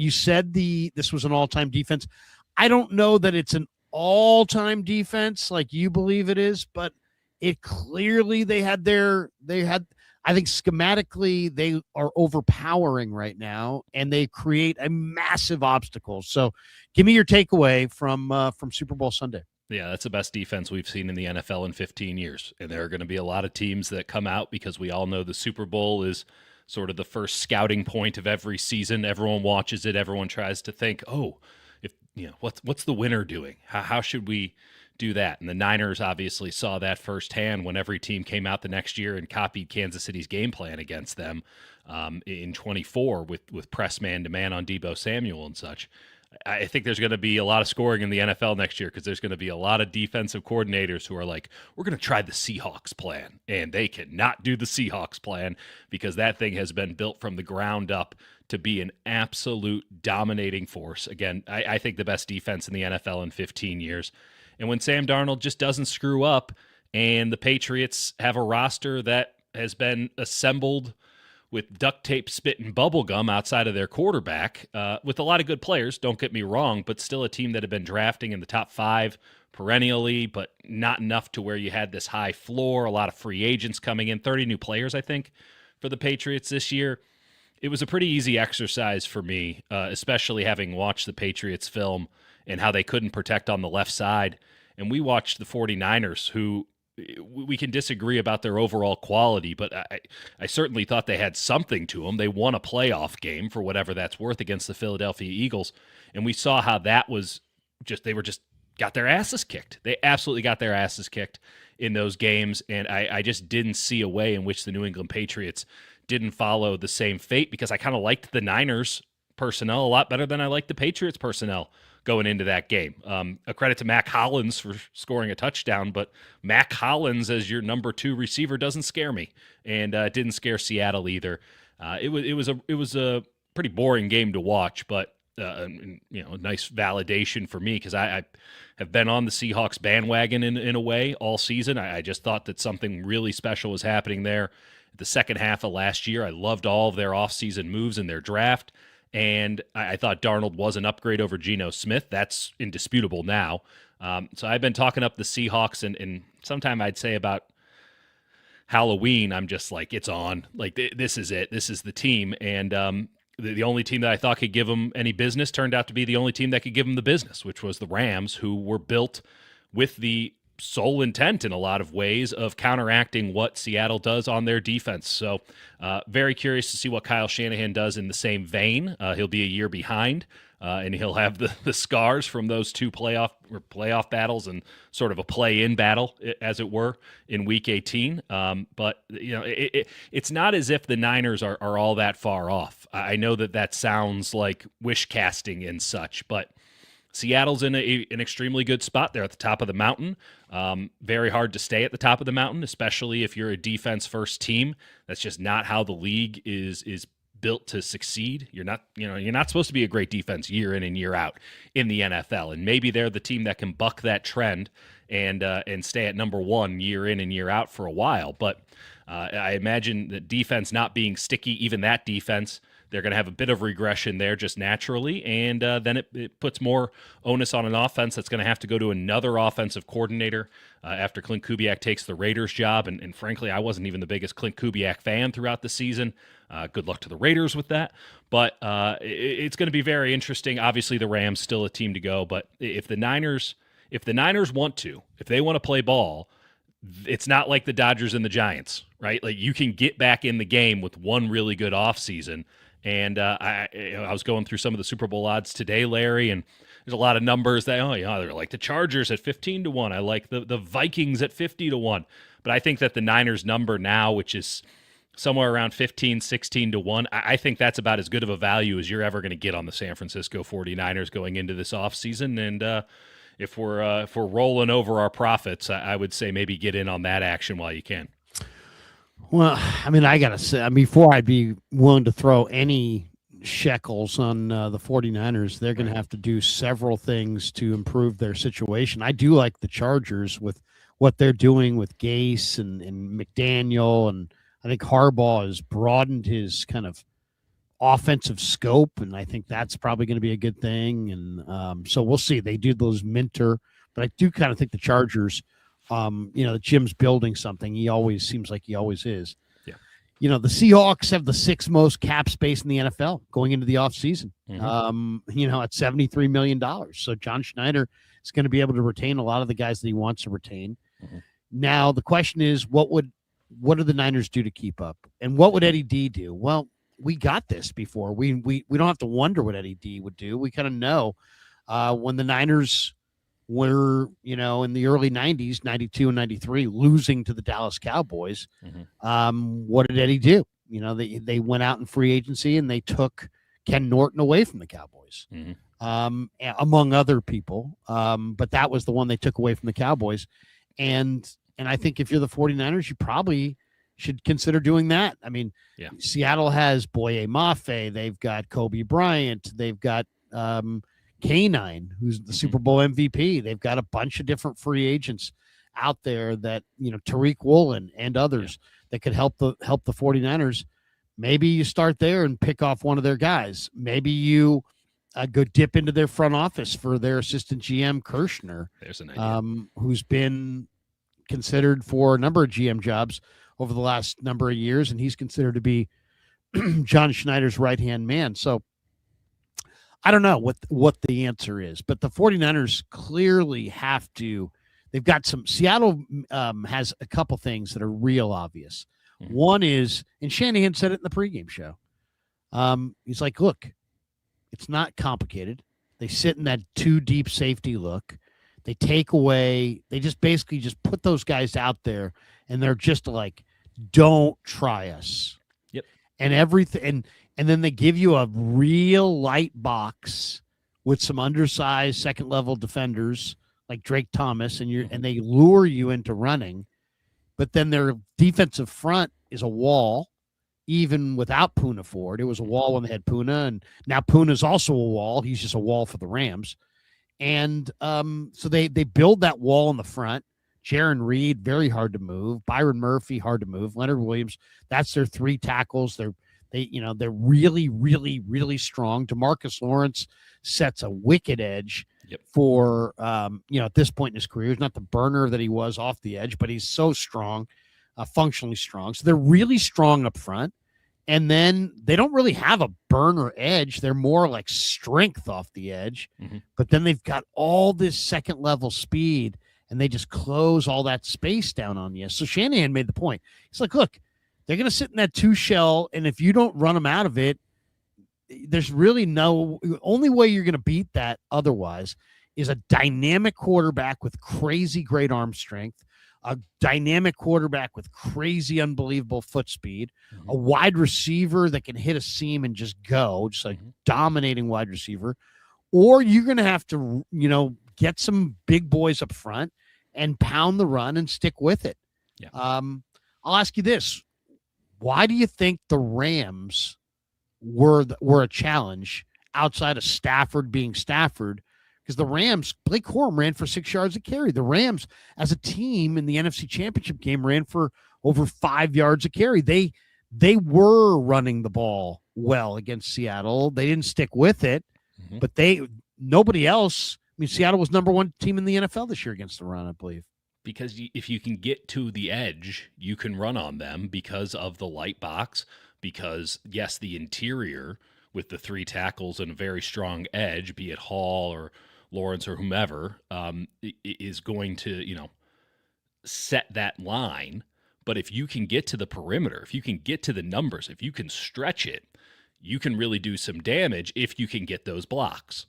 you said this was an all-time defense. I don't know that it's an all-time defense like you believe it is, but it clearly I think schematically they are overpowering right now, and they create a massive obstacle. So give me your takeaway from Super Bowl Sunday. Yeah, that's the best defense we've seen in the NFL in 15 years. And there are going to be a lot of teams that come out because we all know the Super Bowl is sort of the first scouting point of every season. Everyone watches it. Everyone tries to think, what's the winner doing? How should we do that? And the Niners obviously saw that firsthand when every team came out the next year and copied Kansas City's game plan against them in 24 with press man-to-man on Deebo Samuel and such. I think there's going to be a lot of scoring in the NFL next year because there's going to be a lot of defensive coordinators who are like, we're going to try the Seahawks plan. And they cannot do the Seahawks plan because that thing has been built from the ground up to be an absolute dominating force. Again, I think the best defense in the NFL in 15 years. And when Sam Darnold just doesn't screw up and the Patriots have a roster that has been assembled with duct tape, spit, and bubble gum outside of their quarterback, with a lot of good players, don't get me wrong, but still a team that had been drafting in the top 5 perennially, but not enough to where you had this high floor, a lot of free agents coming in, 30 new players, I think, for the Patriots this year. It was a pretty easy exercise for me, especially having watched the Patriots film and how they couldn't protect on the left side. And we watched the 49ers, who we can disagree about their overall quality, but I certainly thought they had something to them. They won a playoff game for whatever that's worth against the Philadelphia Eagles, and we saw how that was they got their asses kicked. They absolutely got their asses kicked in those games, and I just didn't see a way in which the New England Patriots didn't follow the same fate because I kind of liked the Niners personnel a lot better than I liked the Patriots personnel going into that game. A credit to Mac Hollins for scoring a touchdown, but Mac Hollins as your number 2 receiver doesn't scare me, and it didn't scare Seattle either. It was a pretty boring game to watch, but a nice validation for me because I have been on the Seahawks bandwagon in a way all season. I just thought that something really special was happening there. The second half of last year, I loved all of their offseason moves in their draft. And I thought Darnold was an upgrade over Geno Smith. That's indisputable now. So I've been talking up the Seahawks, and sometime I'd say about Halloween, I'm just like, it's on. Like, this is it. This is the team. And the only team that I thought could give them any business turned out to be the only team that could give them the business, which was the Rams, who were built with the sole intent in a lot of ways of counteracting what Seattle does on their defense. So very curious to see what Kyle Shanahan does in the same vein. He'll be a year behind, and he'll have the scars from those 2 playoff battles and sort of a play-in battle, as it were, in Week 18. But it's not as if the Niners are all that far off. I know that sounds like wish casting and such, but Seattle's in an extremely good spot. They're at the top of the mountain. Very hard to stay at the top of the mountain, especially if you're a defense-first team. That's just not how the league is built to succeed. You're not supposed to be a great defense year in and year out in the NFL. And maybe they're the team that can buck that trend and stay at number 1 year in and year out for a while. But I imagine the defense not being sticky, even that defense, they're going to have a bit of regression there just naturally, and then it puts more onus on an offense that's going to have to go to another offensive coordinator after Clint Kubiak takes the Raiders job. And frankly, I wasn't even the biggest Clint Kubiak fan throughout the season. Good luck to the Raiders with that. But it's going to be very interesting. Obviously, the Rams still a team to go, but if the Niners want to, if they want to play ball, it's not like the Dodgers and the Giants, right? Like, you can get back in the game with one really good offseason. And I was going through some of the Super Bowl odds today, Larry, and there's a lot of numbers that, they're like the Chargers at 15-1. I like the Vikings at 50-1. But I think that the Niners number now, which is somewhere around 16-1, I think that's about as good of a value as you're ever going to get on the San Francisco 49ers going into this offseason. And if we're rolling over our profits, I would say maybe get in on that action while you can. Well, I mean, I got to say, before I'd be willing to throw any shekels on the 49ers, they're going to have to do several things to improve their situation. I do like the Chargers with what they're doing with Gase and McDaniel, and I think Harbaugh has broadened his kind of offensive scope, and I think that's probably going to be a good thing. And so we'll see. They do those Minter, but I do kind of think the Chargers, Jim's building something. He always seems like he always is. Yeah. The Seahawks have the 6th most cap space in the NFL going into the offseason, Mhm. at $73 million. So John Schneider is going to be able to retain a lot of the guys that he wants to retain. Mhm. Now, the question is, what do the Niners do to keep up? And what would Eddie D do? Well, we got this before. We don't have to wonder what Eddie D would do. We kind of know when the Niners were, in the early 90s, 92 and 93, losing to the Dallas Cowboys. Mhm. What did Eddie do? They went out in free agency and they took Ken Norton away from the Cowboys, Mhm. Among other people. But that was the one they took away from the Cowboys. And I think if you're the 49ers, you probably should consider doing that. I mean, Yeah. Seattle has Boye Mafe. They've got Kobe Bryant. They've got Canine, who's the Super Bowl MVP. They've got a bunch of different free agents out there that, Tariq Woolen and others that could help the 49ers. Maybe you start there and pick off one of their guys. Maybe you go dip into their front office for their assistant GM Kirshner. There's an idea. Who's been considered for a number of GM jobs over the last number of years, and he's considered to be John Schneider's right-hand man. So I don't know what the answer is, but the 49ers clearly have to. They've got some. Seattle has a couple things that are real obvious. Mhm. One is, and Shanahan said it in the pregame show. He's like, look, it's not complicated. They sit in that 2 deep safety look. They take away. They just basically just put those guys out there, and they're just like, don't try us. Yep. And everything, and then they give you a real light box with some undersized second level defenders like Drake Thomas, and they lure you into running. But then their defensive front is a wall, even without Puna Ford. It was a wall when they had Puna, and now Puna's also a wall. He's just a wall for the Rams. And so they build that wall in the front. Jaron Reed, very hard to move. Byron Murphy, hard to move. Leonard Williams, that's their 3 tackles. They're really, really, really strong. DeMarcus Lawrence sets a wicked edge for at this point in his career. He's not the burner that he was off the edge, but he's so strong, functionally strong. So they're really strong up front. And then they don't really have a burner edge. They're more like strength off the edge. Mm-hmm. But then they've got all this second level speed, and they just close all that space down on you. So Shanahan made the point. He's like, look, they're going to sit in that 2 shell, and if you don't run them out of it, there's really only way you're going to beat that otherwise is a dynamic quarterback with crazy great arm strength, a dynamic quarterback with crazy unbelievable foot speed, a wide receiver that can hit a seam and just go, just like dominating wide receiver, or you're going to have to, get some big boys up front and pound the run and stick with it. Yeah. I'll ask you this. Why do you think the Rams were a challenge outside of Stafford being Stafford? Because the Rams, Blake Corum ran for 6 yards a carry. The Rams, as a team in the NFC Championship game, ran for over 5 yards a carry. They were running the ball well against Seattle. They didn't stick with it, but nobody else. I mean, Seattle was #1 team in the NFL this year against the run, I believe. Because if you can get to the edge, you can run on them because of the light box. Because, yes, the interior with the 3 tackles and a very strong edge, be it Hall or Lawrence or whomever, is going to, set that line. But if you can get to the perimeter, if you can get to the numbers, if you can stretch it, you can really do some damage if you can get those blocks.